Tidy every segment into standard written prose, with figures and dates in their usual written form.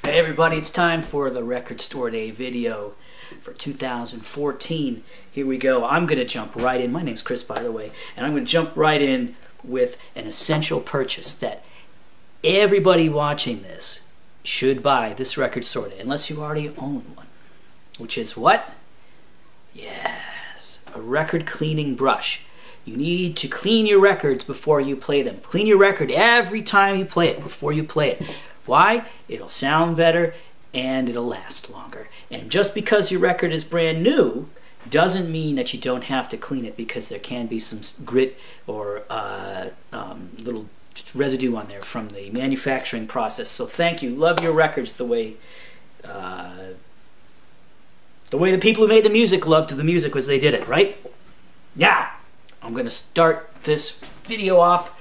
Hey everybody, it's time for the Record Store Day video for 2014. Here we go. I'm going to jump right in. My name's Chris, by the way, and I'm going to jump right in with an essential purchase that everybody watching this should buy this Record Store Day, unless you already own one. Which is what? Yes, a record cleaning brush. You need to clean your records before you play them. Clean your record every time you play it, before you play it. Why? It'll sound better and it'll last longer. And just because your record is brand new doesn't mean that you don't have to clean it, because there can be some grit or little residue on there from the manufacturing process. So thank you. Love your records the way the people who made the music loved the music as they did it, right? Now, I'm going to start this video off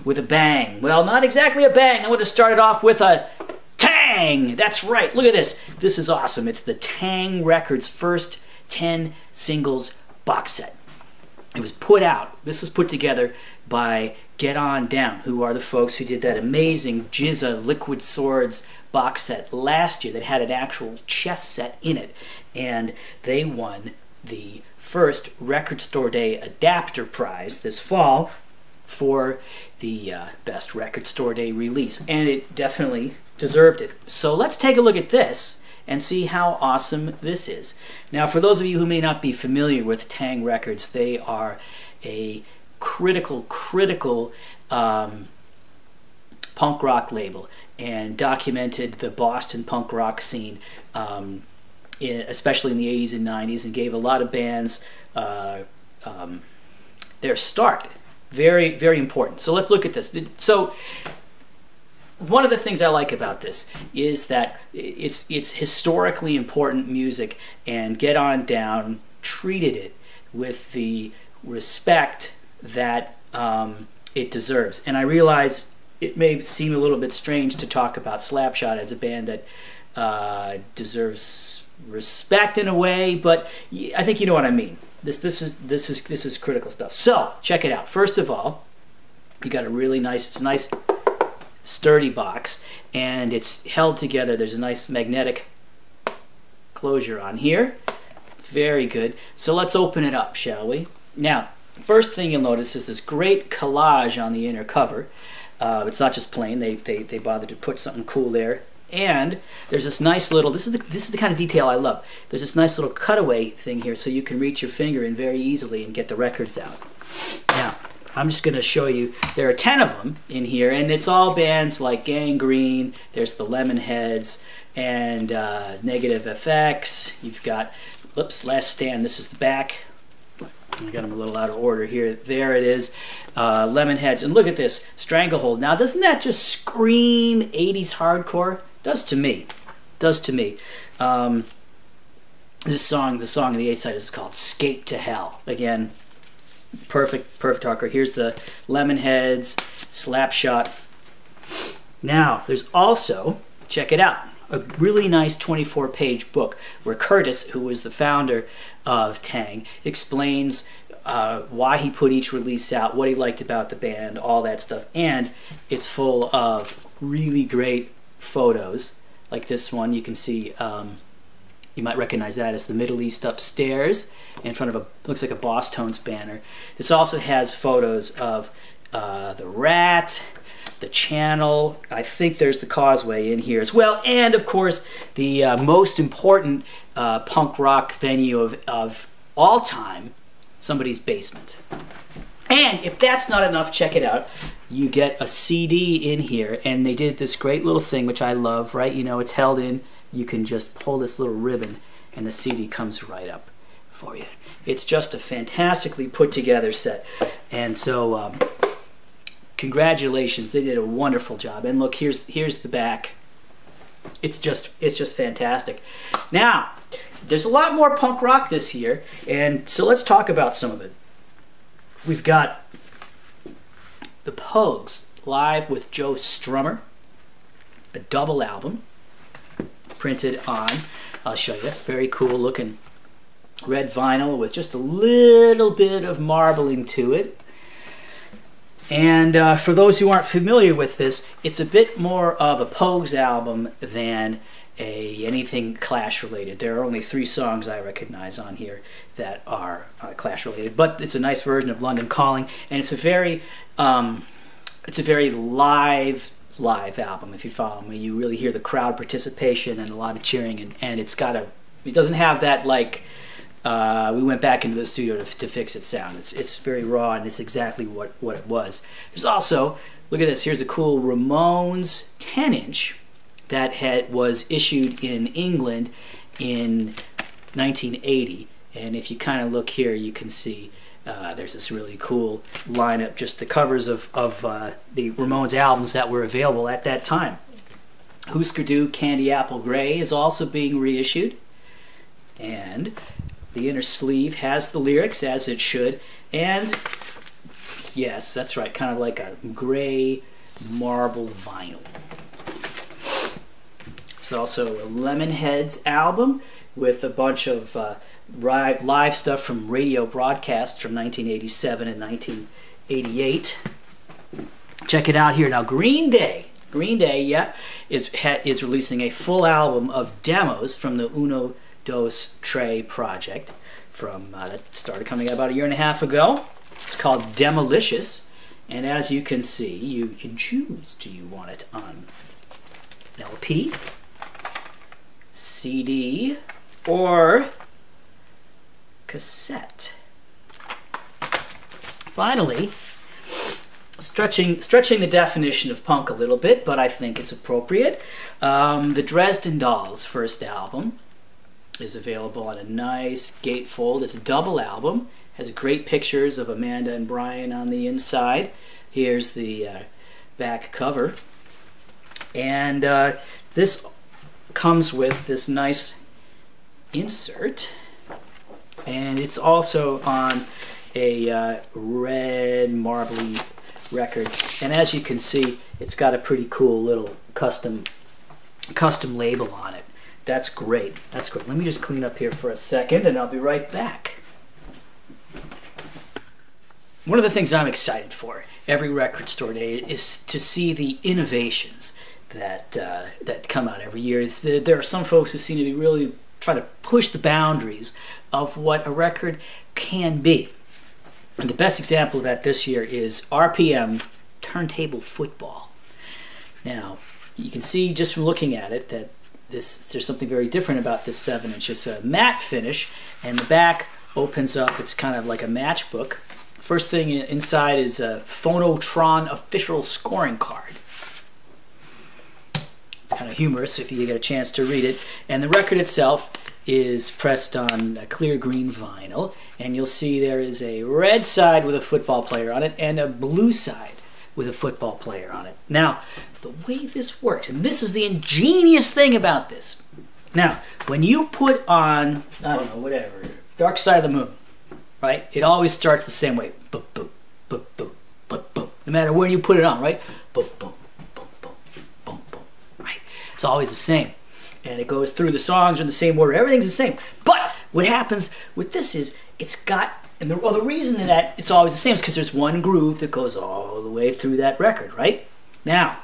with a bang. Well, not exactly a bang. I'm going to start it off with a TAANG. That's right. Look at this. This is awesome. It's the TAANG Records first 10 singles box set. It was put out. This was put together by Get On Down, who are the folks who did that amazing Jizza Liquid Swords box set last year that had an actual chess set in it. And they won the first Record Store Day Adapter Prize this fall for the best Record Store Day release, and it definitely deserved it. So let's take a look at this and see how awesome this is. Now, for those of you who may not be familiar with TAANG Records, they are a critical punk rock label, and documented the Boston punk rock scene, especially in the 80s and 90s, and gave a lot of bands their start. Very, very important. So let's look at this. So one of the things I like about this is that it's historically important music, and Get On Down treated it with the respect that it deserves. And I realize it may seem a little bit strange to talk about Slapshot as a band that deserves respect in a way, but I think you know what I mean. This is critical stuff. So check it out. First of all, you got a really nice, it's a nice sturdy box, and it's held together. There's a nice magnetic closure on here. It's very good. So let's open it up, shall we? Now, first thing you'll notice is this great collage on the inner cover. It's not just plain. They bothered to put something cool there. And there's this nice little, this is the kind of detail I love. There's this nice little cutaway thing here, so you can reach your finger in very easily and get the records out. Now, I'm just going to show you, there are 10 of them in here, and it's all bands like Gangrene, there's the Lemonheads, and Negative FX. You've got, oops, Last Stand, this is the back. I got them a little out of order here. There it is. Lemonheads. And look at this. Stranglehold. Now, doesn't that just scream 80s hardcore? Does to me. Does to me. This song, the song on the A-side is called Skate to Hell. Again, perfect hardcore. Here's the Lemonheads, Slapshot. Now, there's also, check it out, a really nice 24-page book where Curtis, who was the founder of TAANG, explains why he put each release out, what he liked about the band, all that stuff. And it's full of really great photos, like this one. You can see, you might recognize that as the Middle East Upstairs in front of a, looks like a Boss Tones banner. This also has photos of the Rat, the Channel, I think there's the Causeway in here as well, and of course the most important punk rock venue of all time, somebody's basement. And if that's not enough, check it out. You get a CD in here, and they did this great little thing, which I love, right? You know, it's held in, you can just pull this little ribbon, and the CD comes right up for you. It's just a fantastically put together set. And so, congratulations, they did a wonderful job. And look, here's the back. It's just fantastic. Now, there's a lot more punk rock this year, and so let's talk about some of it. We've got the Pogues live with Joe Strummer, a double album printed on, I'll show you, very cool looking red vinyl with just a little bit of marbling to it. And for those who aren't familiar with this, it's a bit more of a Pogues album than anything Clash related. There are only 3 songs I recognize on here that are Clash related, but it's a nice version of London Calling, and it's a very live album. If you follow me, you really hear the crowd participation and a lot of cheering, and it doesn't have that like we went back into the studio to fix it sound. It's very raw, and it's exactly what it was. There's also, look at this, here's a cool Ramones 10-inch that was issued in England in 1980, and if you kind of look here, you can see there's this really cool lineup, just the covers of the Ramones albums that were available at that time. Husker Du Candy Apple Gray is also being reissued, and the inner sleeve has the lyrics, as it should, and yes, that's right, kind of like a gray marble vinyl. There's also a Lemonheads album with a bunch of live stuff from radio broadcasts from 1987 and 1988. Check it out here. Now, Green Day, yeah, is releasing a full album of demos from the Uno Dos Tre project that started coming out about a year and a half ago. It's called Demolicious, and as you can see, you can choose, do you want it on LP, CD, or cassette. Finally, stretching the definition of punk a little bit, but I think it's appropriate. The Dresden Dolls' first album is available on a nice gatefold. It's a double album. Has great pictures of Amanda and Brian on the inside. Here's the back cover. And this comes with this nice insert. And it's also on a red marbly record. And as you can see, it's got a pretty cool little custom label on it. That's great. That's great. Let me just clean up here for a second, and I'll be right back. One of the things I'm excited for every record store day is to see the innovations that come out every year. There are some folks who seem to be really trying to push the boundaries of what a record can be. And the best example of that this year is RPM Turntable Football. Now, you can see just from looking at it that there's something very different about this 7-inch. It's a matte finish, and the back opens up. It's kind of like a matchbook. First thing inside is a Phonotron official scoring card. It's kind of humorous if you get a chance to read it. And the record itself is pressed on a clear green vinyl, and you'll see there is a red side with a football player on it and a blue side with a football player on it. Now, the way this works, and this is the ingenious thing about this. Now, when you put on, I don't know, whatever, Dark Side of the Moon, right? It always starts the same way. Boom, boom, boom, boom, boom, boom. No matter when you put it on, right? Boom, boom, boom, boom, boom, boom, right? It's always the same. And it goes through the songs in the same order. Everything's the same. But what happens with this is it's got, and the reason that it's always the same is because there's one groove that goes all the way through that record, right? Now,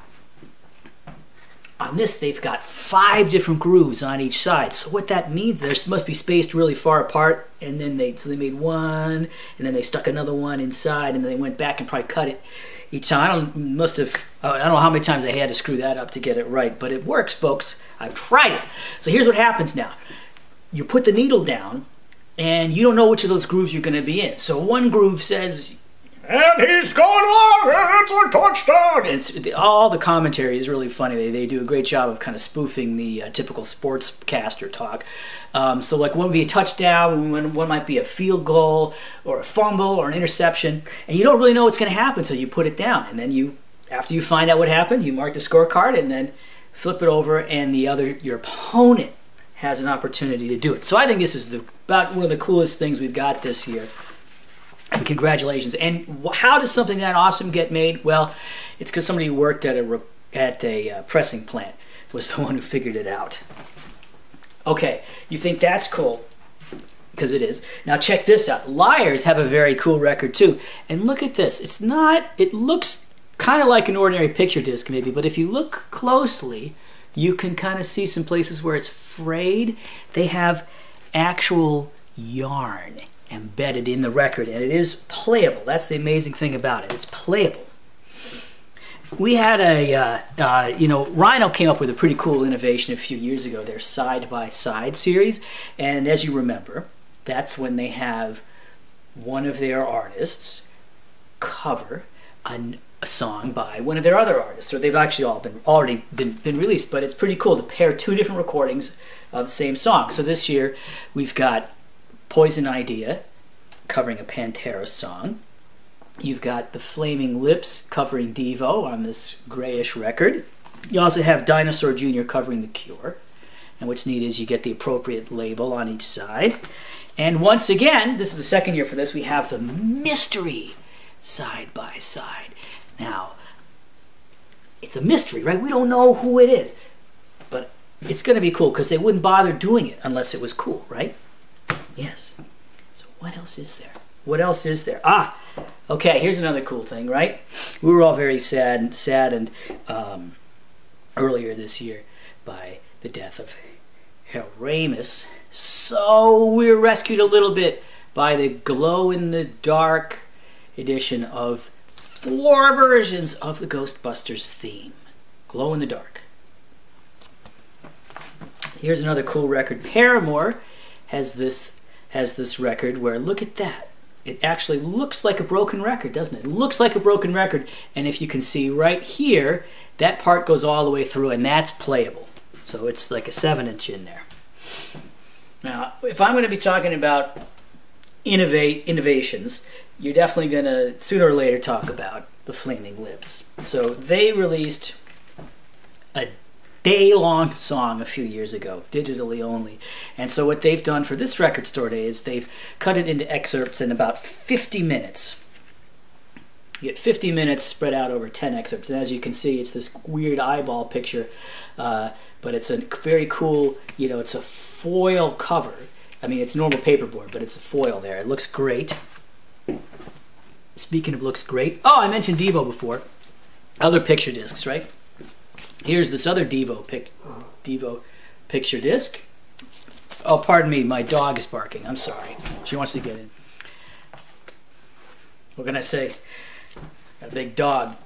on this, they've got 5 different grooves on each side. So what that means, they must be spaced really far apart, and then they made one, and then they stuck another one inside, and then they went back and probably cut it each time. I don't know how many times I had to screw that up to get it right, but it works, folks. I've tried it. So here's what happens now. You put the needle down, and you don't know which of those grooves you're going to be in. So one groove says, and he's going long, and it's a touchdown. And all the commentary is really funny. They do a great job of kind of spoofing the typical sportscaster talk. So like one would be a touchdown, one might be a field goal, or a fumble, or an interception, and you don't really know what's going to happen until you put it down. And then after you find out what happened, you mark the scorecard, and then flip it over, and your opponent has an opportunity to do it. So I think this is about one of the coolest things we've got this year. And congratulations. And how does something that awesome get made? Well, it's because somebody who worked at a pressing plant was the one who figured it out. Okay, you think that's cool. because it is. Now check this out. Liars have a very cool record too. And look at this. It's not, it looks kind of like an ordinary picture disc maybe, but if you look closely, you can kind of see some places where it's frayed. They have actual yarn embedded in the record, and it is playable. That's the amazing thing about it. It's playable. We had Rhino came up with a pretty cool innovation a few years ago, their side-by-side series. And as you remember, that's when they have one of their artists cover a song by one of their other artists. So they've actually all already been released, but it's pretty cool to pair two different recordings of the same song. So this year, we've got Poison Idea covering a Pantera song. You've got the Flaming Lips covering Devo on this grayish record. You also have Dinosaur Jr. covering The Cure. And what's neat is you get the appropriate label on each side. And once again, this is the second year for this, we have the mystery side by side. Now, it's a mystery, right? We don't know who it is. But it's going to be cool because they wouldn't bother doing it unless it was cool, right? Yes. So what else is there? What else is there? Ah, okay, here's another cool thing, right? We were all very saddened earlier this year by the death of Ramones. So we were rescued a little bit by the glow-in-the-dark edition of 4 versions of the Ghostbusters theme. Glow-in-the-dark. Here's another cool record. Paramore has this record where, look at that. It actually looks like a broken record, doesn't it? It looks like a broken record, and if you can see right here, that part goes all the way through, and that's playable. So it's like a 7-inch in there. Now, if I'm going to be talking about innovations, you're definitely going to, sooner or later, talk about the Flaming Lips. So they released a day-long song a few years ago, digitally only. And so what they've done for this record store day is they've cut it into excerpts in about 50 minutes. You get 50 minutes spread out over 10 excerpts. And as you can see, it's this weird eyeball picture, but it's a very cool, it's a foil cover. I mean, it's normal paperboard, but it's a foil there. It looks great. Speaking of looks great, oh, I mentioned Devo before. Other picture discs, right? Here's this other Devo picture disc. Oh, pardon me, my dog is barking. I'm sorry. She wants to get in. What can I say? Got a big dog.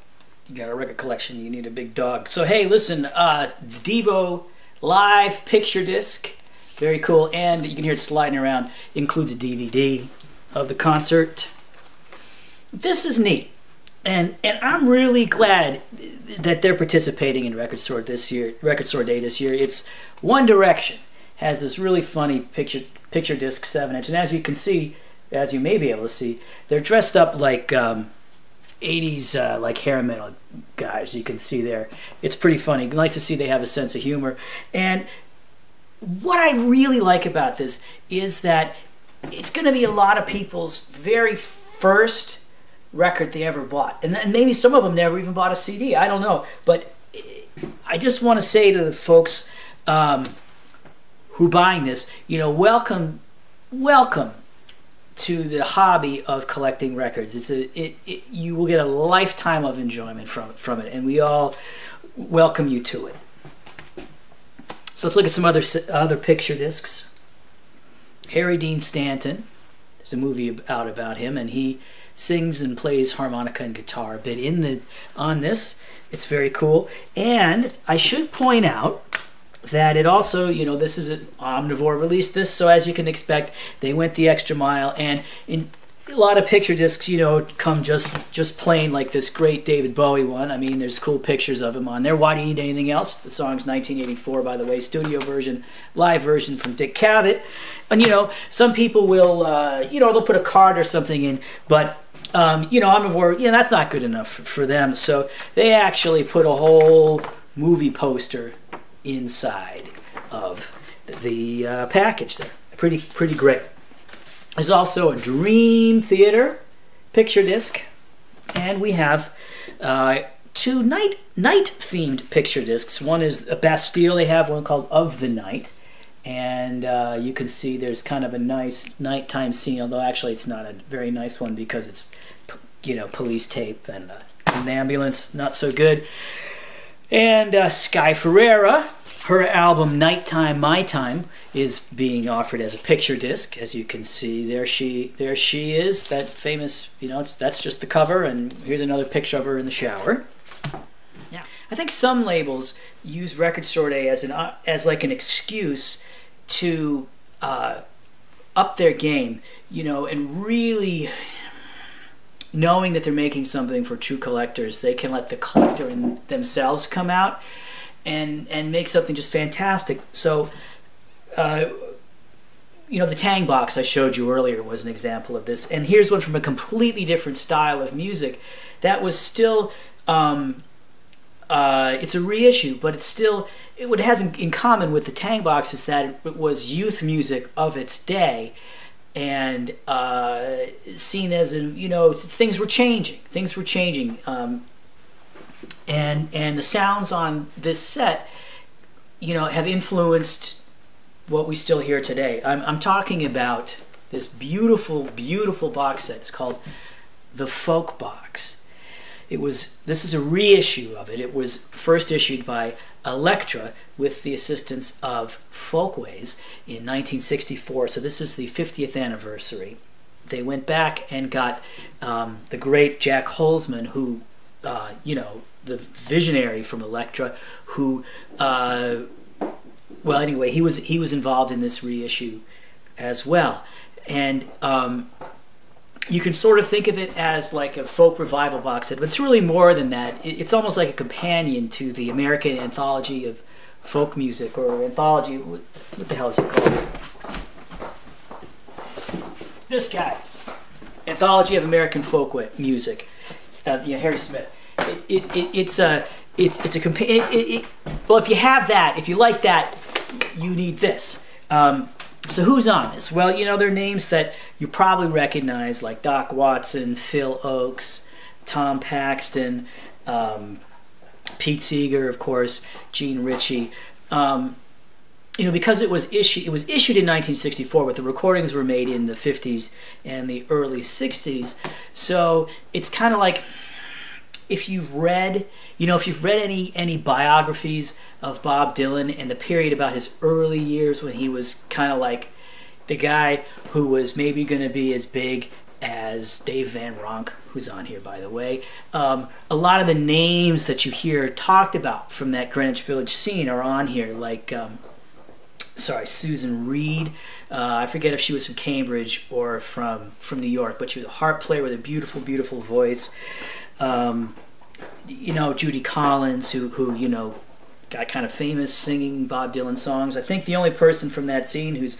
You got a record collection, you need a big dog. So hey, listen, Devo live picture disc. Very cool, and you can hear it sliding around. Includes a DVD of the concert. This is neat. And I'm really glad that they're participating in Record Store Day this year. It's One Direction has this really funny picture disc 7-inch, and as you can see, as you may be able to see, they're dressed up like 80s like hair metal guys. You can see there. It's pretty funny. Nice to see they have a sense of humor. And what I really like about this is that it's going to be a lot of people's very first record they ever bought, and then maybe some of them never even bought a CD. I don't know, but I just want to say to the folks who are buying this, welcome to the hobby of collecting records. You will get a lifetime of enjoyment from it, and we all welcome you to it. So let's look at some other picture discs. Harry Dean Stanton. There's a movie out about him, and he sings and plays harmonica and guitar a bit on this. It's very cool. And I should point out that it also, this is an Omnivore released this, so as you can expect, they went the extra mile. And in a lot of picture discs, come just plain like this great David Bowie one. I mean, there's cool pictures of him on there. Why do you need anything else? The song's 1984, by the way, studio version, live version from Dick Cavett. And some people will, they'll put a card or something in, but Omnivore, that's not good enough for them. So they actually put a whole movie poster inside of the package there. Pretty great. There's also a Dream Theater picture disc, and we have 2 night-themed picture discs. One is a Bastille. They have one called Of the Night, And you can see there's kind of a nice nighttime scene, although actually it's not a very nice one because it's, you know, police tape and an ambulance, not so good. And Sky Ferreira, her album Nighttime My Time is being offered as a picture disc. As you can see, there she is, that famous, you know, that's just the cover, and here's another picture of her in the shower. Yeah, I think some labels use Record Store Day as like an excuse to up their game, you know, and really knowing that they're making something for true collectors, they can let the collector in themselves come out and make something just fantastic. So, you know, the TAANG box I showed you earlier was an example of this, and here's one from a completely different style of music that was still. It's a reissue, but it's still, what it has in common with the TAANG box is that it was youth music of its day, and seen as, you know, things were changing. And the sounds on this set, you know, have influenced what we still hear today. I'm talking about this beautiful, beautiful box set. It's called the Folk Box. This is a reissue of it. It was first issued by Elektra with the assistance of Folkways in 1964. So this is the 50th anniversary. They went back and got the great Jack Holzman, who, you know, the visionary from Elektra, who, well, anyway, he was involved in this reissue as well. And you can sort of think of it as like a folk revival box set, but it's really more than that. It's almost like a companion to the American Anthology of Folk Music, or anthology, what the hell is it called? This guy, Anthology of American Folk Music. You know, Harry Smith. It's a companion. Well, if you have that, if you like that, you need this. So who's on this? Well, you know, they're names that you probably recognize, like Doc Watson, Phil Oakes, Tom Paxton, Pete Seeger, of course, Gene Ritchie. You know, because it was issued in 1964, but the recordings were made in the 50s and the early 60s. So it's kind of like, if you've read, you know, if you've read any biographies of Bob Dylan and the period about his early years when he was kind of like the guy who was maybe going to be as big as Dave Van Ronk, who's on here, by the way. A lot of the names that you hear talked about from that Greenwich Village scene are on here, like, Susan Reed. I forget if she was from Cambridge or from New York, but she was a harp player with a beautiful, beautiful voice. You know, Judy Collins, who you know, got kind of famous singing Bob Dylan songs. I think the only person from that scene who's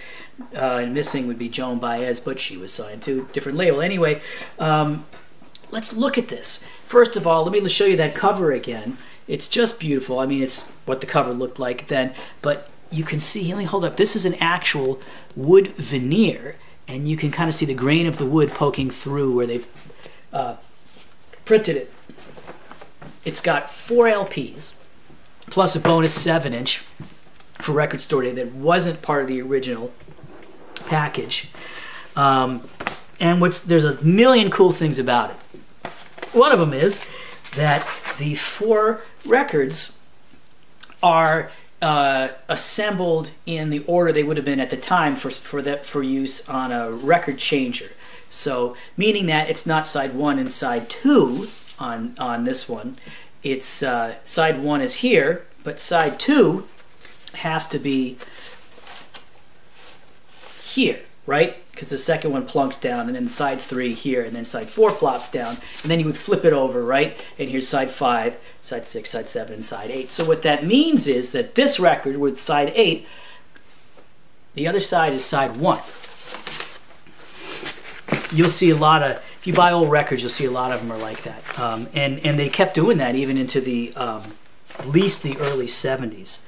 missing would be Joan Baez, but she was signed to a different label. Anyway, let's look at this. First of all, let me show you that cover again. It's just beautiful. I mean, it's what the cover looked like then, but you can see, let me hold up, this is an actual wood veneer, and you can kind of see the grain of the wood poking through where they've printed it. It's got 4 LPs, plus a bonus 7-inch for Record Store Day that wasn't part of the original package. And there's a million cool things about it. One of them is that the 4 records are assembled in the order they would have been at the time for use on a record changer. So, meaning that it's not side 1 and side 2 on this one. It's side 1 is here, but side 2 has to be here, right? Because the second one plunks down, and then side 3 here, and then side 4 plops down, and then you would flip it over, right? And here's side 5, side 6, side 7, and side 8. So what that means is that this record with side 8, the other side is side 1. You'll see a lot of, if you buy old records, you'll see a lot of them are like that. And they kept doing that even into the, at least the early 70s.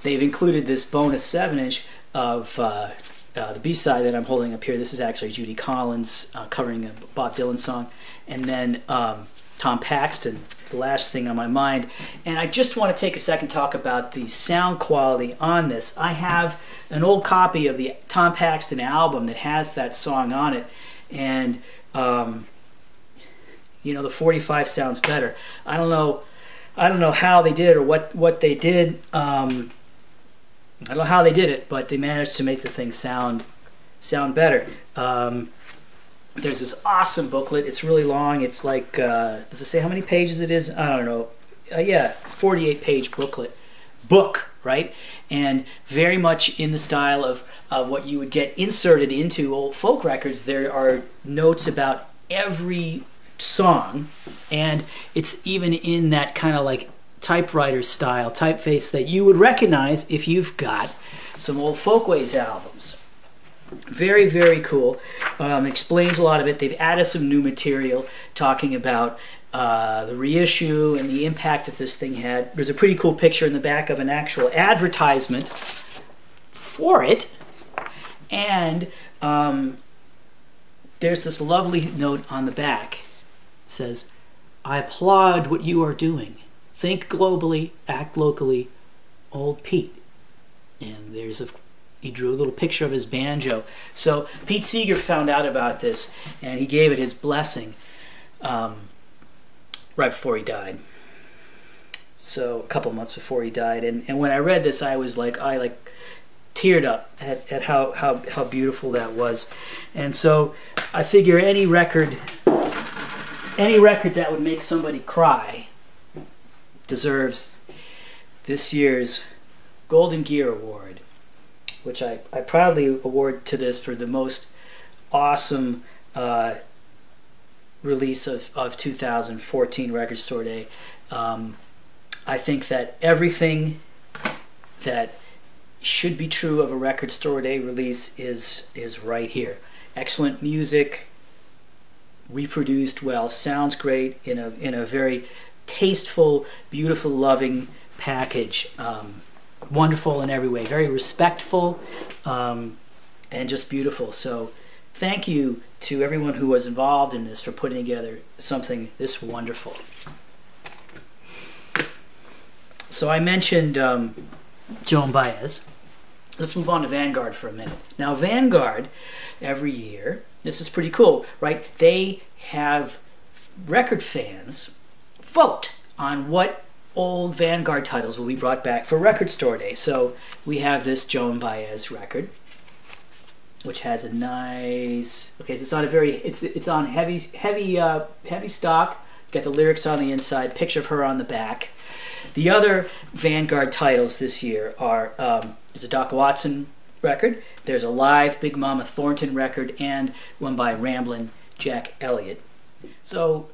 They've included this bonus 7-inch of the B-side that I'm holding up here. This is actually Judy Collins covering a Bob Dylan song. And then Tom Paxton, the last thing on my mind. And I just want to take a second to talk about the sound quality on this. I have an old copy of the Tom Paxton album that has that song on it, and you know, the 45 sounds better. I don't know how they did or what they did. I don't know how they did it, but they managed to make the thing sound better. There's this awesome booklet. It's really long. It's like, does it say how many pages it is? I don't know. Yeah, 48-page book, right? And very much in the style of what you would get inserted into old folk records. There are notes about every song, and it's even in that kind of like typewriter style typeface that you would recognize if you've got some old Folkways albums. Very, very cool. Explains a lot of it. They've added some new material talking about the reissue and the impact that this thing had. There's a pretty cool picture in the back of an actual advertisement for it, and there's this lovely note on the back. It says, "I applaud what you are doing. Think globally, act locally, Old Pete." And he drew a little picture of his banjo. So Pete Seeger found out about this, and he gave it his blessing right before he died. So a couple months before he died. And when I read this, I teared up at how beautiful that was. And so I figure any record that would make somebody cry deserves this year's Golden Gear Award, which I proudly award to this for the most awesome release of 2014 Record Store Day. I think that everything that should be true of a Record Store Day release is right here. Excellent music, reproduced well, sounds great in a very tasteful, beautiful, loving package. Wonderful in every way, very respectful, and just beautiful. So thank you to everyone who was involved in this for putting together something this wonderful. So I mentioned Joan Baez. Let's move on to Vanguard for a minute. Now Vanguard, every year, this is pretty cool, right? They have record fans vote on what old Vanguard titles will be brought back for Record Store Day. So we have this Joan Baez record, which has a nice, okay, so it's not a very, it's on heavy stock. Got the lyrics on the inside, picture of her on the back. The other Vanguard titles this year are there's a Doc Watson record, there's a live Big Mama Thornton record, and one by Ramblin' Jack Elliott. So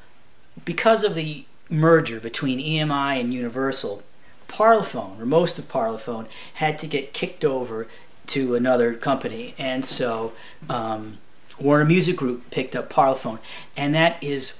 because of the merger between EMI and Universal, Parlophone, or most of Parlophone, had to get kicked over to another company, and so Warner Music Group picked up Parlophone, and that is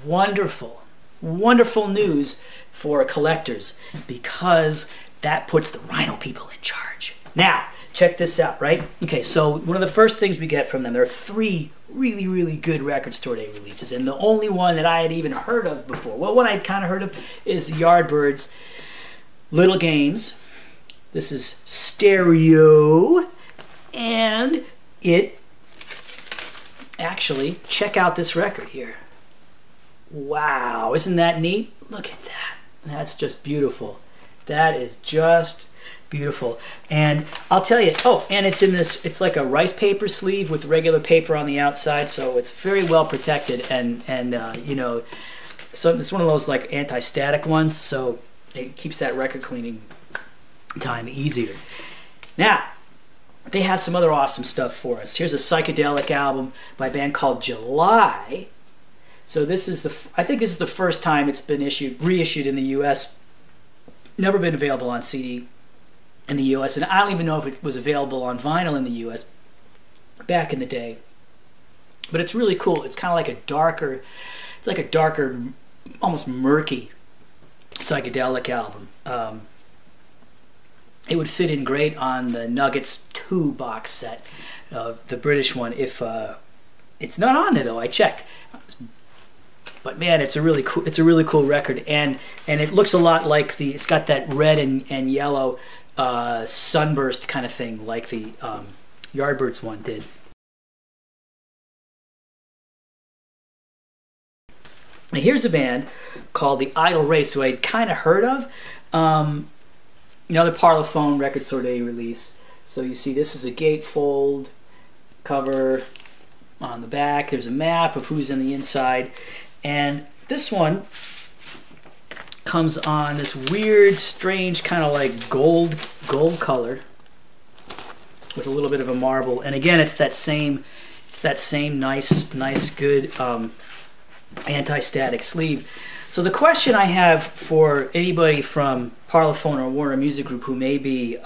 wonderful, wonderful news for collectors, because that puts the Rhino people in charge. Now, check this out, right? Okay, so one of the first things we get from them, there are 3 really, really good Record Store Day releases, and the only one that I had even heard of before, well, one I'd kind of heard of is the Yardbirds' Little Games. This is stereo, and it actually, check out this record here. Wow, isn't that neat? Look at that. That's just beautiful. That is just beautiful. And I'll tell you, oh, and it's in this, it's like a rice paper sleeve with regular paper on the outside, so it's very well protected, and you know, so it's one of those like anti-static ones, so it keeps that record cleaning time easier. Now, they have some other awesome stuff for us. Here's a psychedelic album by a band called July. So this is I think this is the first time it's been reissued in the U.S. Never been available on CD in the U.S. And I don't even know if it was available on vinyl in the U.S. back in the day. But it's really cool. It's kind of like a darker, almost murky psychedelic album. It would fit in great on the Nuggets 2 box set, the British one. If it's not on there though, I checked. But man, it's a really cool record, and it looks a lot like it's got that red and yellow sunburst kind of thing, like the Yardbirds one did. Now here's a band called the Idle Race, who I'd kind of heard of. Another Parlophone Record Store Day release. So you see this is a gatefold cover. On the back there's a map of who's on the inside, and this one comes on this weird, strange kind of like gold color with a little bit of a marble. And again, it's that same nice good anti-static sleeve. So the question I have for anybody from Parlophone or Warner Music Group who may be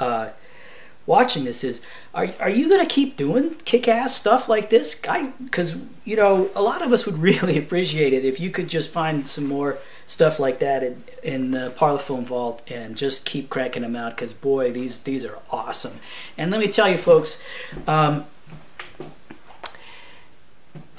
watching this is, are you going to keep doing kick-ass stuff like this? Because, you know, a lot of us would really appreciate it if you could just find some more stuff like that in the Parlophone vault and just keep cranking them out, because, boy, these are awesome. And let me tell you, folks,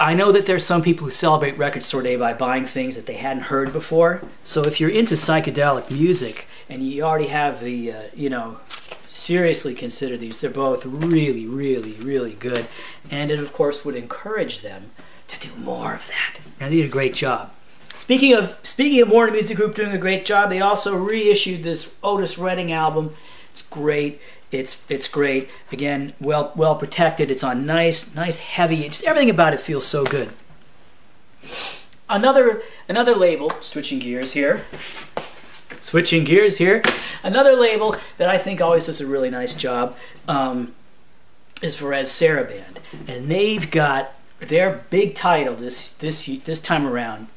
I know that there's some people who celebrate Record Store Day by buying things that they hadn't heard before. So if you're into psychedelic music and you already have the, you know, seriously consider these. They're both really, really, really good. And it, of course, would encourage them to do more of that. And they did a great job. Speaking of Warner Music Group doing a great job, they also reissued this Otis Redding album. It's great. It's great. Again, well protected. It's on nice heavy. Just everything about it feels so good. Another label, switching gears here. Another label that I think always does a really nice job is Varese Sarabande, and they've got their big title this time around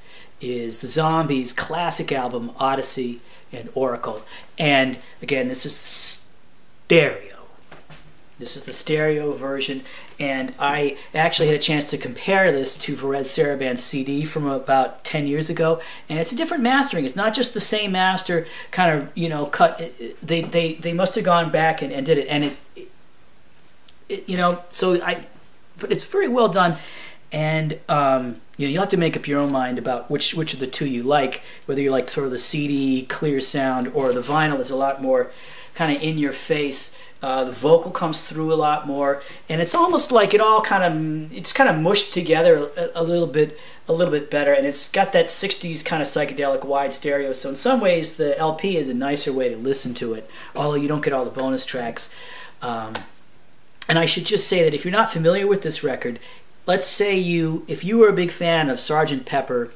is the Zombies' classic album Odyssey and Oracle. And again, this is stereo. This is the stereo version, and I actually had a chance to compare this to Varese Sarabande's CD from about 10 years ago, and it's a different mastering. It's not just the same master kind of, you know, cut. They must have gone back and did it, and it you know, but it's very well done, and you know, you'll have to make up your own mind about which of the two you like, whether you like sort of the CD clear sound or the vinyl is a lot more kind of in your face. The vocal comes through a lot more, and it's almost like it's kind of mushed together a little bit better, and it's got that 60s kind of psychedelic wide stereo. So in some ways, the LP is a nicer way to listen to it, although you don't get all the bonus tracks. And I should just say that if you're not familiar with this record, let's say if you were a big fan of Sgt. Pepper,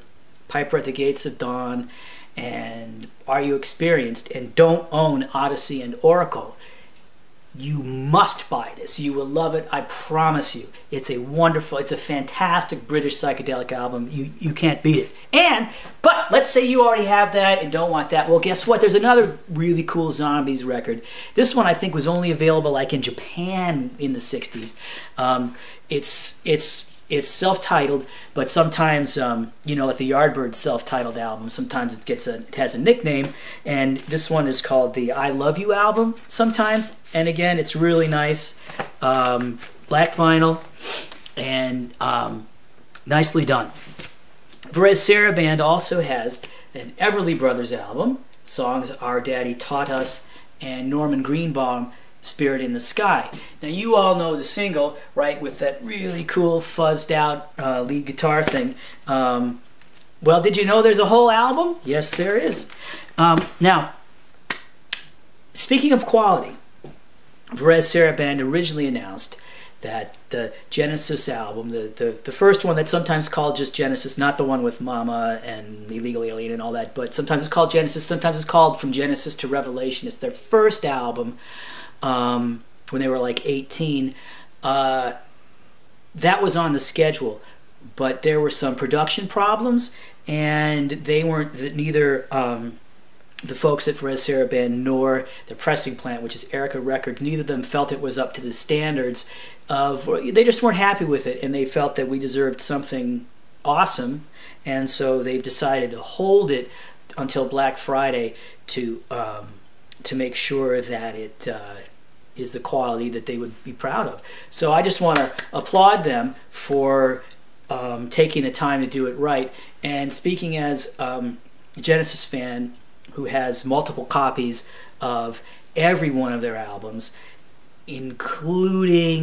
Piper at the Gates of Dawn, and Are You Experienced, and don't own Odyssey and Oracle, you must buy this. You will love it. I promise you. It's a fantastic British psychedelic album. You can't beat it. But let's say you already have that and don't want that. Well, guess what? There's another really cool Zombies record. This one I think was only available like in Japan in the 60s. It's self-titled, but sometimes, you know, like the Yardbirds self-titled album, sometimes it has a nickname, and this one is called the I Love You album sometimes, and again, it's really nice, black vinyl, and nicely done. Varese Sarabande also has an Everly Brothers album, songs Our Daddy Taught Us, and Norman Greenbaum, Spirit in the Sky. Now you all know the single, right, with that really cool fuzzed out lead guitar thing. Well, did you know there's a whole album? Yes, there is. Now, speaking of quality, Varese Sarabande originally announced that the Genesis album, the first one that's sometimes called just Genesis, not the one with Mama and Illegal Alien and all that, but sometimes it's called Genesis, sometimes it's called From Genesis to Revelation. It's their first album. When they were like 18, that was on the schedule, but there were some production problems, and they weren't, neither the folks at Varese Sarabande nor the pressing plant, which is Erica Records, neither of them felt it was up to the standards of, they just weren't happy with it, and they felt that we deserved something awesome, and so they've decided to hold it until Black Friday to make sure that it is the quality that they would be proud of. So I just want to applaud them for taking the time to do it right. And speaking as a Genesis fan who has multiple copies of every one of their albums, including,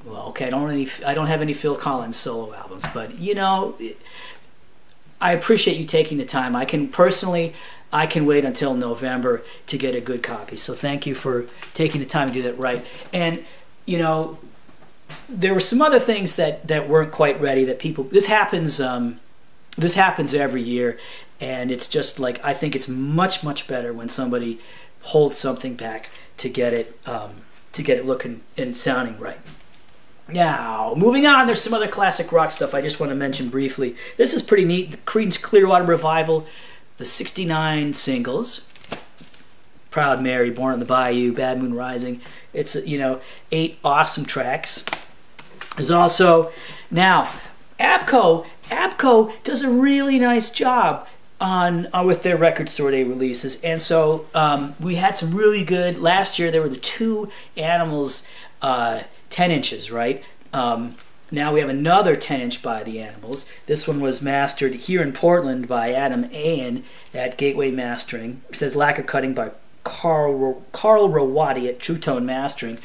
well, okay, I don't have any Phil Collins solo albums, but you know, I appreciate you taking the time. I can wait until November to get a good copy. So thank you for taking the time to do that right. And you know, there were some other things that weren't quite ready that people. This happens every year, and it's just like, I think it's much better when somebody holds something back to get it looking and sounding right. Now, moving on, there's some other classic rock stuff I just want to mention briefly. This is pretty neat. The Creedence Clearwater Revival, the '69 singles, Proud Mary, Born on the Bayou, Bad Moon Rising. It's, you know, 8 awesome tracks. There's also, now, ABKCO does a really nice job on with their record store day releases, and so we had some really good. Last year there were the 2 Animals 10 inches, right? Now we have another 10-inch by the Animals. This one was mastered here in Portland by Adam Ayen at Gateway Mastering. It says lacquer cutting by Carl Rawati at True Tone Mastering.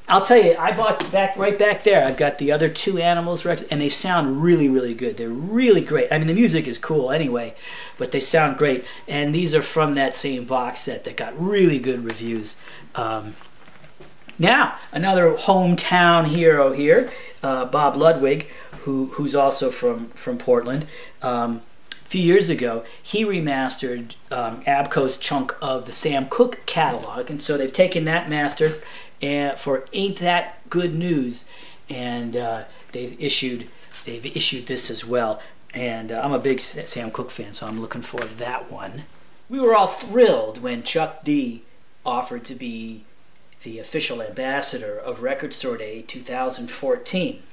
I'll tell you, I bought right back there. I've got the other 2 Animals records, and they sound really good. They're really great. I mean, the music is cool anyway, but they sound great. And these are from that same box set that got really good reviews. Now, another hometown hero here, Bob Ludwig, who's also from Portland. A few years ago, he remastered ABKCO's chunk of the Sam Cooke catalog, and so they've taken that master for Ain't That Good News, and they've issued this as well. And I'm a big Sam Cooke fan, so I'm looking forward to that one. We were all thrilled when Chuck D offered to be the official ambassador of Record Store Day 2014.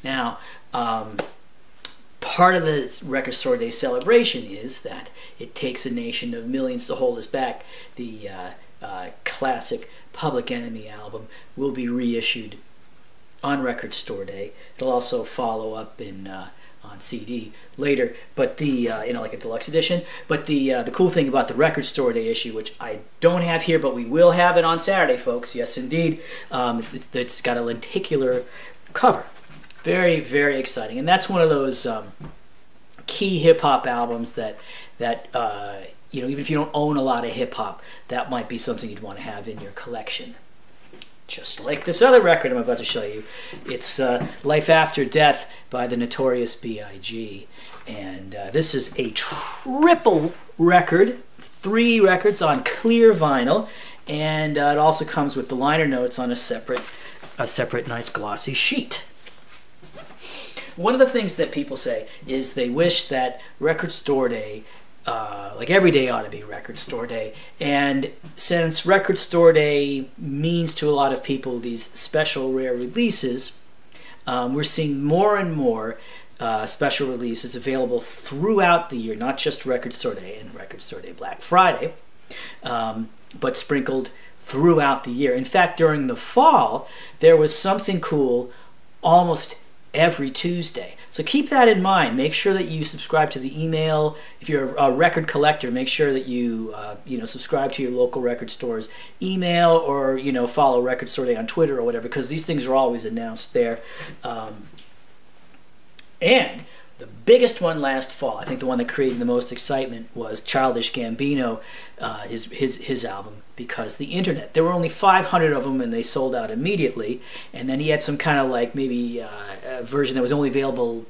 Now, part of the Record Store Day celebration is that it takes a nation of millions to hold us back. The classic Public Enemy album will be reissued on Record Store Day. It'll also follow up in on CD later, but the like a deluxe edition. But the cool thing about the Record Store Day issue, which I don't have here, but we will have it on Saturday, folks. Yes, indeed. It's got a lenticular cover. Very, very exciting, and that's one of those key hip hop albums that even if you don't own a lot of hip hop, that might be something you'd want to have in your collection. Just like this other record I'm about to show you. It's Life After Death by the Notorious B.I.G. And this is a triple record, 3 records on clear vinyl, and it also comes with the liner notes on a separate nice glossy sheet. One of the things that people say is they wish that Record Store Day, like every day ought to be Record Store Day. And since Record Store Day means to a lot of people these special rare releases, we're seeing more and more special releases available throughout the year, not just Record Store Day and Record Store Day Black Friday, but sprinkled throughout the year. In fact, during the fall, there was something cool almost every Tuesday. So keep that in mind. Make sure that you subscribe to the email. If you're a record collector, make sure that you subscribe to your local record store's email, or follow Record Store Day on Twitter or whatever, because these things are always announced there. And the biggest one last fall, I think the one that created the most excitement, was Childish Gambino, his album, because the internet. There were only 500 of them, and they sold out immediately. And then he had some kind of like maybe a version that was only available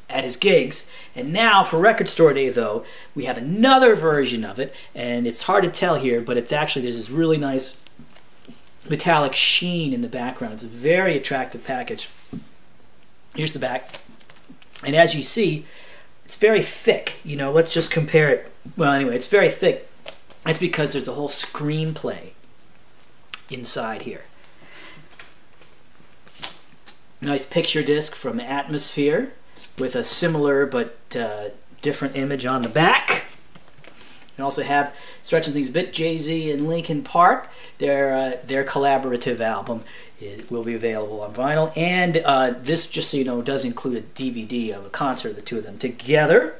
at his gigs. And now for Record Store Day, though, we have another version of it, and it's hard to tell here, but it's actually, there's this really nice metallic sheen in the background. It's a very attractive package. Here's the back. And as you see, it's very thick. Let's just compare it. Well, anyway, it's very thick. That's because there's a whole screenplay inside here. Nice picture disc from Atmosphere with a similar but different image on the back. And also have, stretching things a bit, Jay-Z and Linkin Park. Their collaborative album will be available on vinyl. And this, just so you know, does include a DVD of a concert of the two of them together.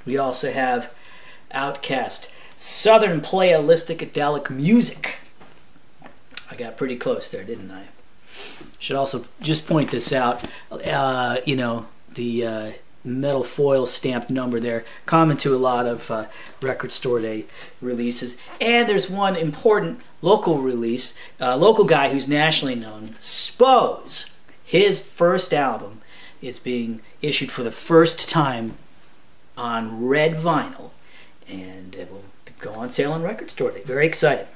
We also have Outkast, Southern Playalistic Music. I got pretty close there, didn't I? Should also just point this out. You know, the metal foil stamped number there, common to a lot of record store day releases. And there's one important local release, local guy who's nationally known, Spose. His first album is being issued for the first time on red vinyl, and it will go on sale on record store day. Very exciting.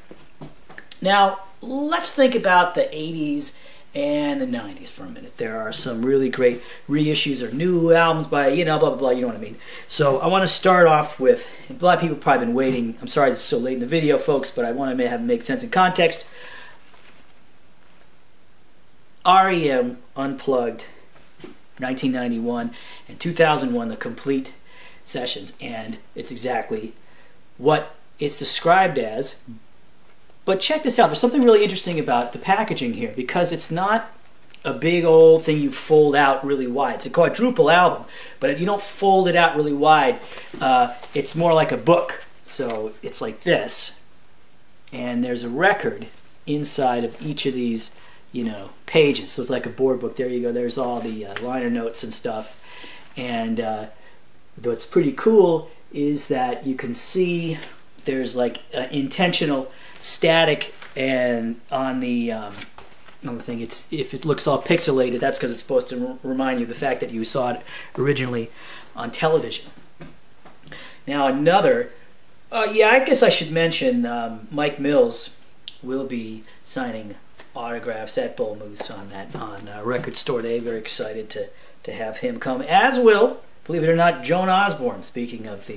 Now, let's think about the 80s and the 90s for a minute. There are some really great reissues or new albums by, you know, blah, blah, blah, you know what I mean. So I want to start off with, a lot of people have probably been waiting. I'm sorry it's so late in the video, folks, but I want to have it make sense in context. REM Unplugged, 1991, and 2001, the complete sessions. And it's exactly what it's described as. But check this out. There's something really interesting about the packaging here, because it's not a big old thing you fold out really wide. It's a quadruple album, but you don't fold it out really wide. It's more like a book. So it's like this, and there's a record inside of each of these, you know, pages. So it's like a board book. There you go. There's all the liner notes and stuff. And what's pretty cool is that you can see there's like intentional static and on the thing. It's, if it looks all pixelated, that's because it's supposed to remind you of the fact that you saw it originally on television. Now another, yeah, I guess I should mention Mike Mills will be signing autographs at Bull Moose on that on Record Store Day. Very excited to have him come, as will, believe it or not, Joan Osborne. Speaking of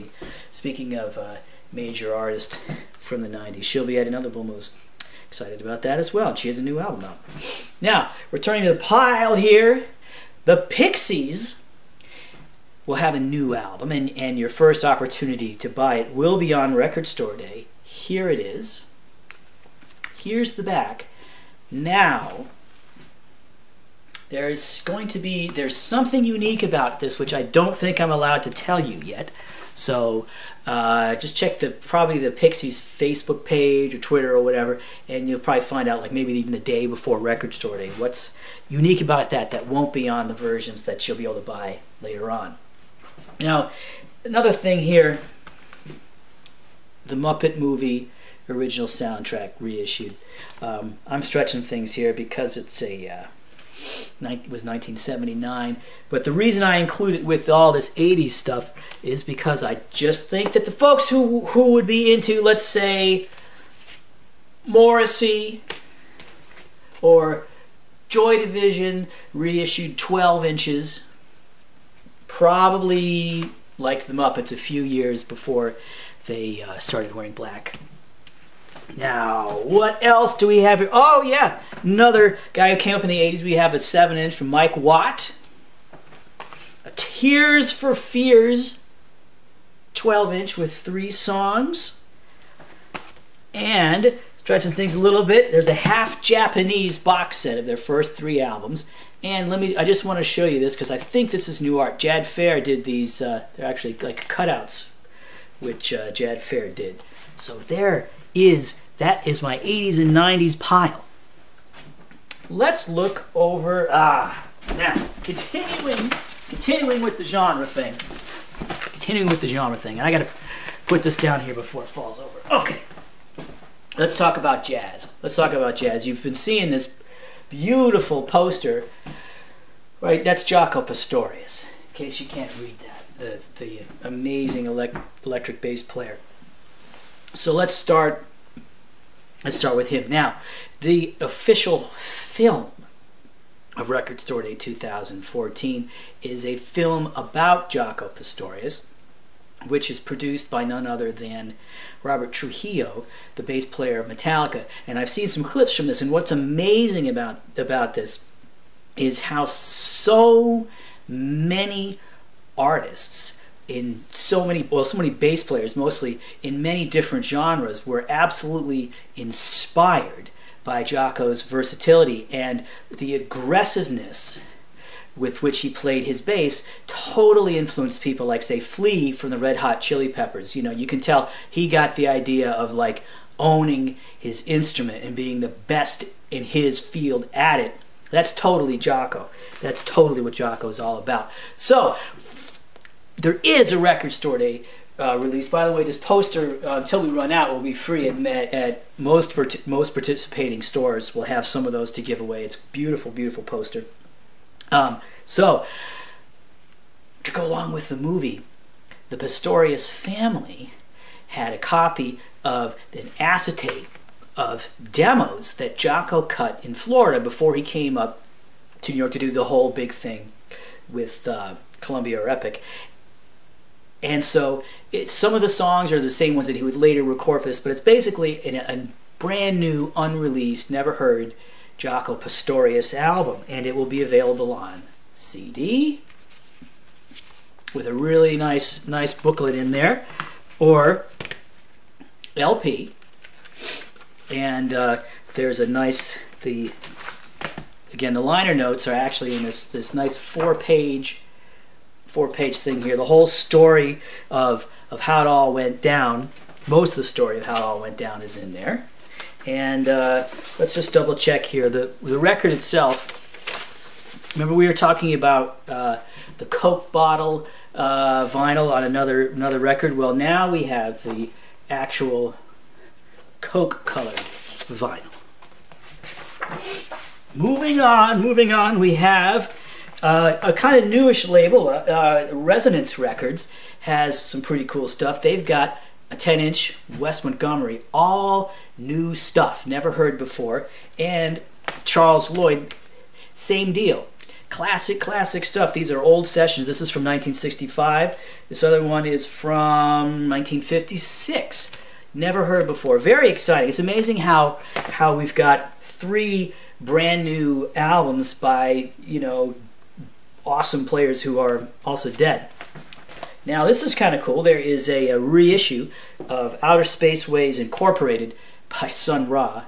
major artist from the 90s, she'll be at another Bull Moose. Excited about that as well. And she has a new album out. Now, returning to the pile here, the Pixies will have a new album, and your first opportunity to buy it will be on Record Store Day. Here it is. Here's the back. Now, there's something unique about this, which I don't think I'm allowed to tell you yet. So just check probably the Pixies Facebook page or Twitter or whatever, and you'll probably find out, like maybe even the day before Record Store Day, what's unique about that won't be on the versions that you'll be able to buy later on. Now, another thing here, the Muppet Movie original soundtrack reissued. I'm stretching things here because it's it was 1979, but the reason I include it with all this 80s stuff is because I just think that the folks who would be into, let's say, Morrissey or Joy Division reissued 12 inches, probably liked the Muppets a few years before they started wearing black. Now, what else do we have here? Oh, yeah, another guy who came up in the 80s. We have a 7-inch from Mike Watt. A Tears for Fears 12-inch with 3 songs. And, stretching things a little bit, there's a half-Japanese box set of their first 3 albums. And I just want to show you this because I think this is new art. Jad Fair did these, they're actually like cutouts, which Jad Fair did. So that is my 80s and 90s pile. Let's look over, now, continuing with the genre thing. And I gotta put this down here before it falls over. Okay, let's talk about jazz. You've been seeing this beautiful poster, right? That's Jaco Pastorius, in case you can't read that, the amazing electric bass player. So let's start with him. Now, the official film of Record Store Day 2014 is a film about Jaco Pastorius, which is produced by none other than Robert Trujillo, the bass player of Metallica. And I've seen some clips from this, and what's amazing about this is how so many artists so many bass players, mostly in many different genres, were absolutely inspired by Jaco's versatility, and the aggressiveness with which he played his bass totally influenced people like, say, Flea from the Red Hot Chili Peppers. You know, you can tell he got the idea of like owning his instrument and being the best in his field at it. That's totally Jaco. That's totally what Jaco is all about. So there is a Record Store Day release. By the way, this poster, until we run out, will be free at most participating stores. We'll have some of those to give away. It's a beautiful, beautiful poster. So, to go along with the movie, the Pastorius family had a copy of an acetate of demos that Jaco cut in Florida before he came up to New York to do the whole big thing with Columbia or Epic. And so some of the songs are the same ones that he would later record for this, but it's basically a brand new, unreleased, never heard Jaco Pastorius album, and it will be available on CD with a really nice booklet in there, or LP. And there's a nice, again, the liner notes are actually in this nice four-page thing here. The whole story of how it all went down, most of the story of how it all went down is in there. And let's just double check here. The record itself, remember we were talking about the Coke bottle vinyl on another record? Well, now we have the actual Coke colored vinyl. Moving on, we have a kind of newish label, Resonance Records, has some pretty cool stuff. They've got a 10-inch Wes Montgomery, all new stuff, never heard before. And Charles Lloyd, same deal. Classic stuff. These are old sessions. This is from 1965. This other one is from 1956. Never heard before. Very exciting. It's amazing how we've got 3 brand new albums by, you know, awesome players who are also dead. Now this is kind of cool. There is a reissue of Outer Spaceways Incorporated by Sun Ra.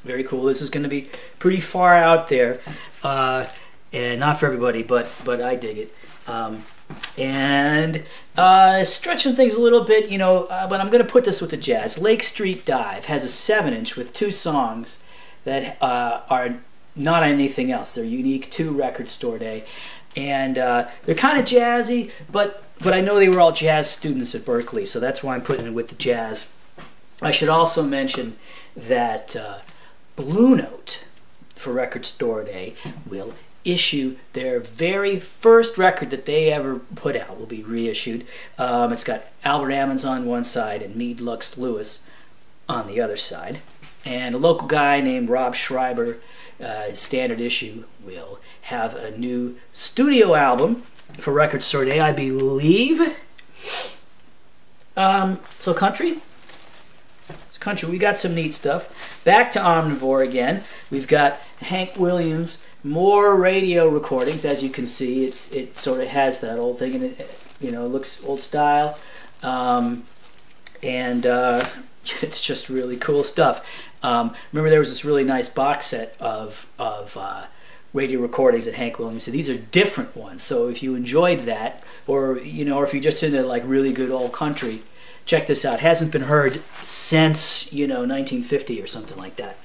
Very cool. This is going to be pretty far out there, and not for everybody, but I dig it. And stretching things a little bit, you know, but I'm going to put this with the jazz. Lake Street Dive has a 7-inch with 2 songs that are not on anything else. They're unique to Record Store Day. And they're kind of jazzy, but I know they were all jazz students at Berkeley, so that's why I'm putting it with the jazz. I should also mention that Blue Note for Record Store Day will issue their very first record that they ever put out, will be reissued. It's got Albert Ammons on one side and Meade Lux Lewis on the other side. And a local guy named Rob Schreiber, his standard issue, will have a new studio album for Record Store Day, I believe. So country, we got some neat stuff. Back to Omnivore again. We've got Hank Williams, more radio recordings. As you can see, it sort of has that old thing, and it, you know, looks old style, and it's just really cool stuff. Remember, there was this really nice box set of radio recordings at Hank Williams. So these are different ones. So if you enjoyed that, or you know, or if you're just into like really good old country, check this out. Hasn't been heard since, you know, 1950 or something like that.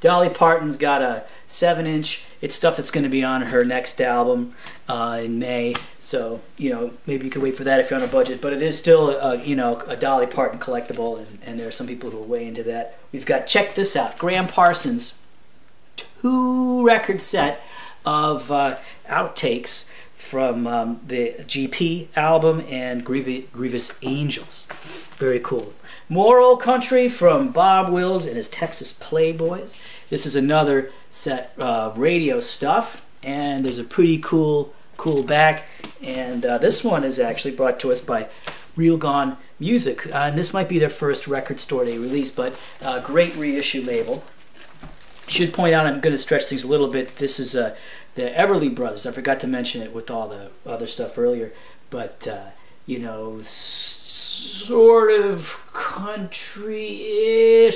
Dolly Parton's got a 7-inch. It's stuff that's going to be on her next album in May. So, you know, maybe you could wait for that if you're on a budget. But it is still, you know, a Dolly Parton collectible, and there are some people who are way into that. We've got, check this out, Graham Parsons' 2-record set of outtakes from the GP album and Grievous Angels. Very cool. More old country from Bob Wills and his Texas Playboys. This is another set of radio stuff, and there's a pretty cool back. And this one is actually brought to us by Real Gone Music. And this might be their first Record Store Day release, but great reissue label. Should point out, I'm going to stretch things a little bit. This is the Everly Brothers. I forgot to mention it with all the other stuff earlier, but you know, sort of country-ish,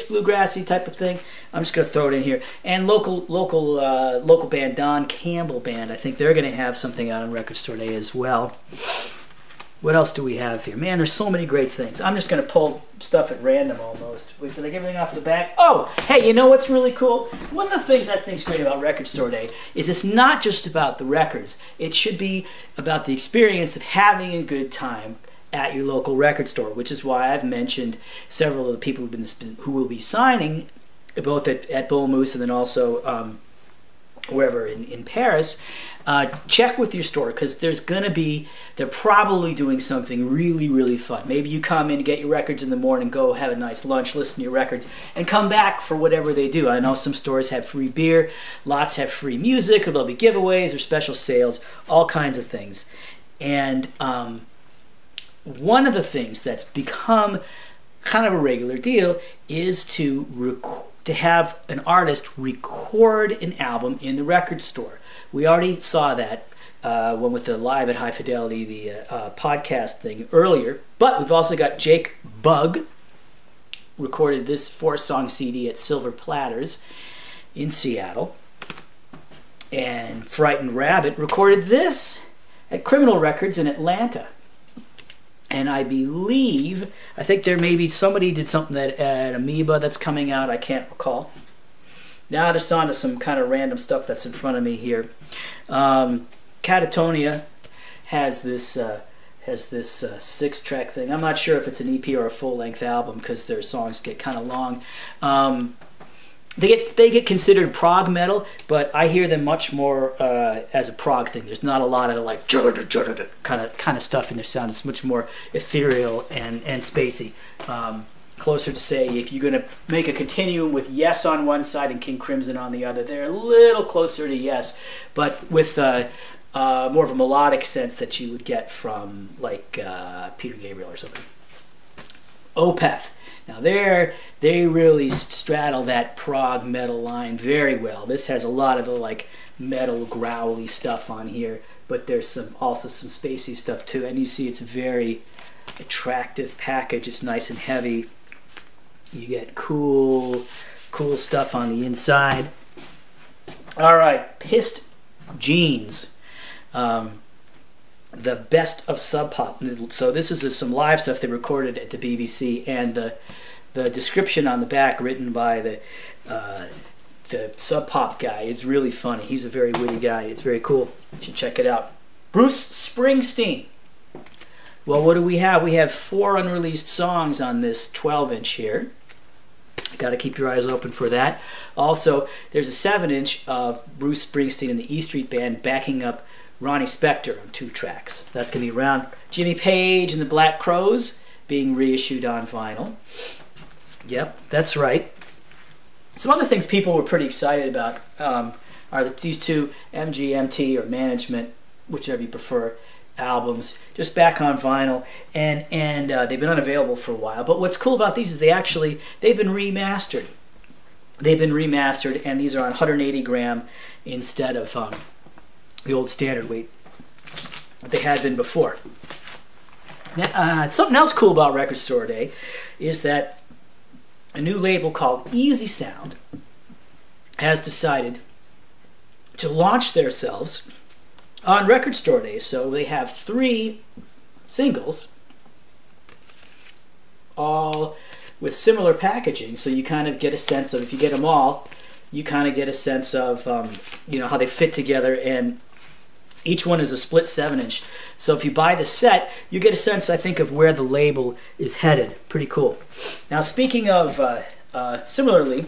bluegrassy type of thing. I'm just going to throw it in here. And local band, Don Campbell Band. I think they're going to have something out on Record Store Day as well. What else do we have here? Man, there's so many great things. I'm just going to pull stuff at random almost. Wait, did I get everything off the back? Oh, hey, you know what's really cool? One of the things I think is great about Record Store Day is it's not just about the records. It should be about the experience of having a good time at your local record store, which is why I've mentioned several of the people who will be signing, both at Bull Moose and then also wherever in Paris. Check with your store, because they're probably doing something really, really fun. Maybe you come in, get your records in the morning, go have a nice lunch, listen to your records, and come back for whatever they do. I know some stores have free beer, lots have free music, or there'll be giveaways or special sales, all kinds of things. And one of the things that's become kind of a regular deal is to have an artist record an album in the record store. We already saw that one with the Live at High Fidelity, the podcast thing earlier, but we've also got Jake Bugg recorded this 4-song CD at Silver Platters in Seattle, and Frightened Rabbit recorded this at Criminal Records in Atlanta. And I think there may be somebody did something at Amoeba that's coming out. I can't recall. Now just on to some kind of random stuff that's in front of me here. Catatonia has this 6-track thing. I'm not sure if it's an EP or a full-length album because their songs get kind of long. They get considered prog metal, but I hear them much more as a prog thing. There's not a lot of like kind of stuff in their sound. It's much more ethereal and spacey. Closer to, say, if you're going to make a continuum with Yes on one side and King Crimson on the other, they're a little closer to Yes, but with more of a melodic sense that you would get from like Peter Gabriel or something. Opeth. Now they really straddle that prog metal line very well. This has a lot of the like metal growly stuff on here, but there's also some spacey stuff too. And you see it's a very attractive package. It's nice and heavy. You get cool stuff on the inside. All right, Pissed Jeans. The best of Sub Pop. So this is some live stuff they recorded at the BBC, and the description on the back, written by the Sub Pop guy, is really funny. He's a very witty guy. It's very cool. You should check it out. Bruce Springsteen. Well, what do we have? We have 4 unreleased songs on this 12-inch here. You got to keep your eyes open for that. Also, there's a 7-inch of Bruce Springsteen and the E Street Band backing up Ronnie Spector on 2 tracks. That's going to be around. Jimmy Page and the Black Crowes being reissued on vinyl. Yep, that's right. Some other things people were pretty excited about are these 2 MGMT or Management, whichever you prefer, albums, just back on vinyl, and they've been unavailable for a while. But what's cool about these is they've been remastered. They've been remastered, and these are on 180 gram instead of the old standard weight that they had been before. Now, something else cool about Record Store Day is that a new label called Easy Sound has decided to launch themselves on Record Store Day. So they have 3 singles, all with similar packaging. So you kind of get a sense of, if you get them all, you kind of get a sense of how they fit together, and each one is a split 7-inch. So if you buy the set, you get a sense, I think, of where the label is headed. Pretty cool. Now, speaking of, similarly,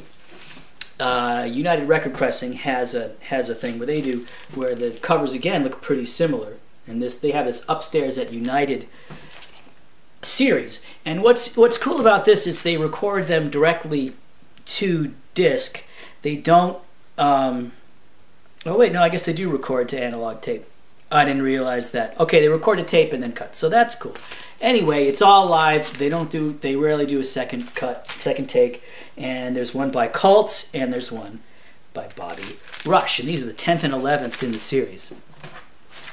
United Record Pressing has a thing where the covers again look pretty similar, and they have this Upstairs at United series. And what's cool about this is they record them directly to disc. They don't. Oh wait, no, I guess they do record to analog tape. I didn't realize that. Okay, they record a tape and then cut, so that's cool. Anyway, it's all live. They rarely do a second take. And there's one by Cults, and there's one by Bobby Rush. And these are the 10th and 11th in the series.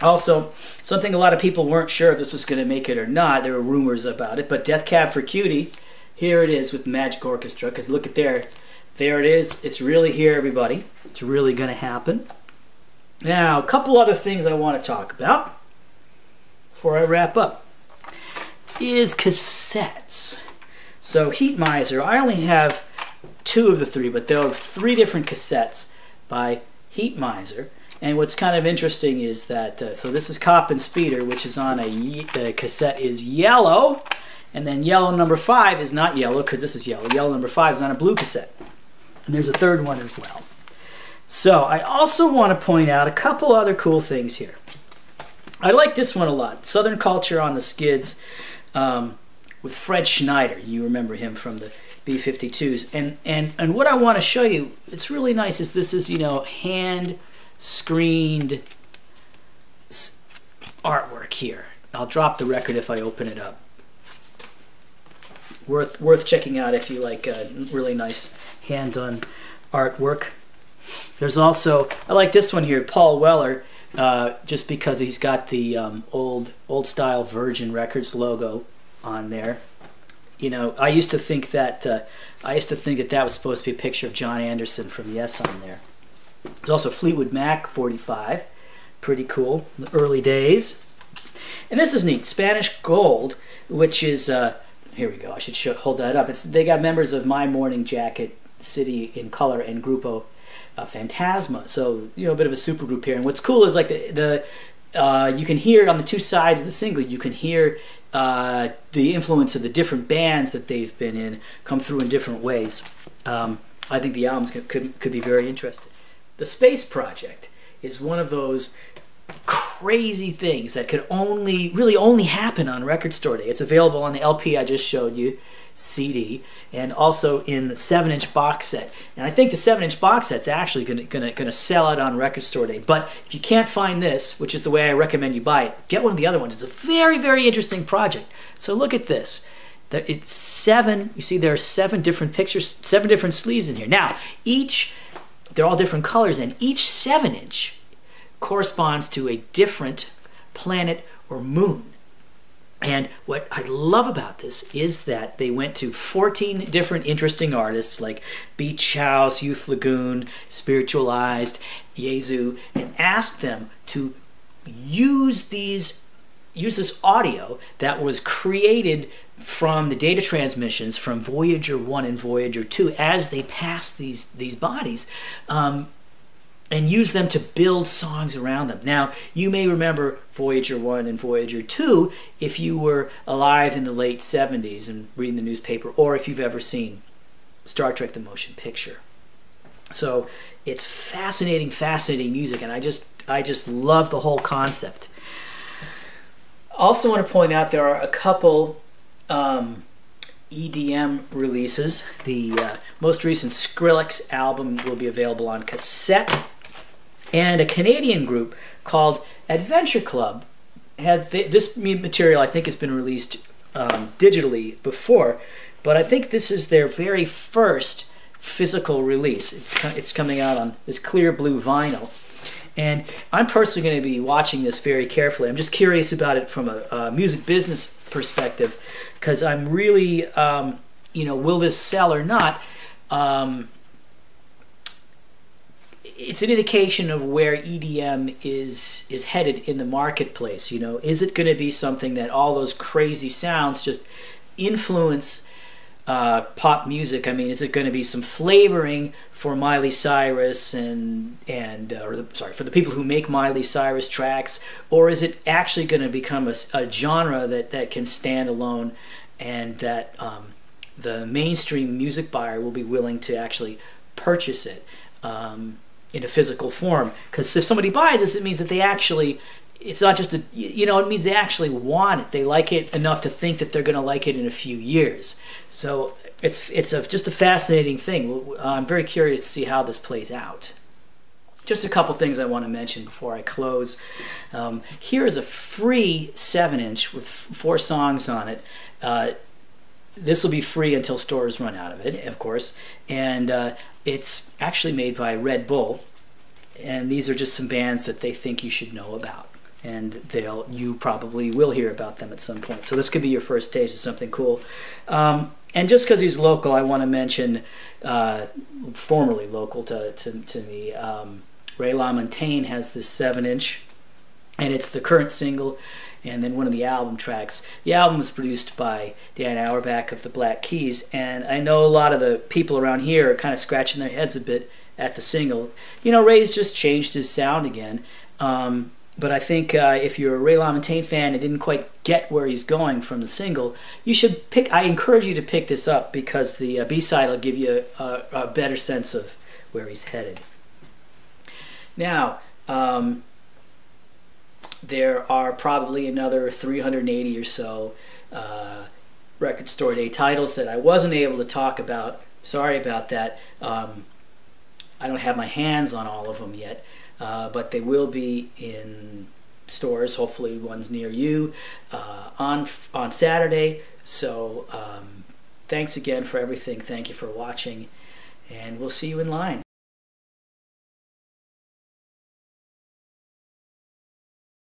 Also, something a lot of people weren't sure if this was going to make it or not. There were rumors about it, but Death Cab for Cutie, here it is with Magic Orchestra, because look at there. There it is. It's really here, everybody. It's really going to happen. Now, a couple other things I want to talk about before I wrap up is cassettes. So Heat Miser, I only have 2 of the 3, but there are 3 different cassettes by Heat Miser. And what's kind of interesting is that, so this is Cop and Speeder, which is on the cassette is yellow, and then yellow number 5 is not yellow because this is yellow. Yellow number 5 is on a blue cassette. And there's a 3rd one as well. So I also want to point out a couple other cool things here. I like this one a lot. Southern Culture on the Skids with Fred Schneider. You remember him from the B-52s. And what I want to show you, it's really nice, is this is, you know, hand-screened artwork here. I'll drop the record if I open it up. Worth checking out if you like really nice hand-done artwork. There's also, I like this one here, Paul Weller, just because he's got the old style Virgin Records logo on there. You know, I used to think that that was supposed to be a picture of John Anderson from Yes on there. There's also Fleetwood Mac 45, pretty cool, in the early days. And this is neat, Spanish Gold, which is here we go. I should hold that up. They got members of My Morning Jacket, City in Color, and Grupo Fantasma. So, you know, a bit of a supergroup here. And what's cool is like you can hear on the 2 sides of the single, you can hear the influence of the different bands that they've been in come through in different ways. I think the albums could be very interesting. The Space Project is one of those crazy things that could really only happen on Record Store Day. It's available on the LP I just showed you, CD, and also in the 7-inch box set. And I think the 7-inch box set's actually gonna sell out on Record Store Day. But if you can't find this, which is the way I recommend you buy it, get one of the other ones. It's a very, very interesting project. So look at this. It's 7. You see there are 7 different pictures, 7 different sleeves in here. Now, they're all different colors, and each 7-inch corresponds to a different planet or moon. And what I love about this is that they went to 14 different interesting artists like Beach House, Youth Lagoon, Spiritualized, Yezu, and asked them to use this audio that was created from the data transmissions from Voyager 1 and Voyager 2 as they passed these bodies, and use them to build songs around them. Now, you may remember Voyager 1 and Voyager 2 if you were alive in the late 70s and reading the newspaper, or if you've ever seen Star Trek the Motion Picture. So it's fascinating, fascinating music, and I just love the whole concept. Also want to point out there are a couple EDM releases. The most recent Skrillex album will be available on cassette. And a Canadian group called Adventure Club has this material. I think has been released digitally before, but I think this is their very first physical release. It's coming out on this clear blue vinyl, and I'm personally going to be watching this very carefully. I'm just curious about it from a music business perspective, because I'm really, you know, will this sell or not? It's an indication of where EDM is headed in the marketplace. You know, is it going to be something that all those crazy sounds just influence pop music? I mean, is it going to be some flavoring for Miley Cyrus for the people who make Miley Cyrus tracks, or is it actually going to become a genre that can stand alone, and that the mainstream music buyer will be willing to actually purchase it in a physical form? Because if somebody buys this, it means that they actually, it's not just a, you know, it means they actually want it. They like it enough to think that they're going to like it in a few years. So it's just a fascinating thing. I'm very curious to see how this plays out. Just a couple things I want to mention before I close. Here is a free 7-inch with 4 songs on it. this will be free until stores run out of it, of course. And it's actually made by Red Bull, and these are just some bands that they think you should know about, and you probably will hear about them at some point. So this could be your first taste of something cool. And just because he's local, I want to mention, formerly local to me, Ray LaMontagne has this 7-inch, and it's the current single, and then one of the album tracks. The album was produced by Dan Auerbach of the Black Keys, and I know a lot of the people around here are kind of scratching their heads a bit at the single. You know, Ray's just changed his sound again, but I think if you're a Ray LaMontagne fan and didn't quite get where he's going from the single, you should I encourage you to pick this up, because the B-side will give you a better sense of where he's headed. Now, there are probably another 380 or so Record Store Day titles that I wasn't able to talk about. Sorry about that. I don't have my hands on all of them yet, but they will be in stores, hopefully ones near you, on Saturday. So thanks again for everything. Thank you for watching, and we'll see you in line.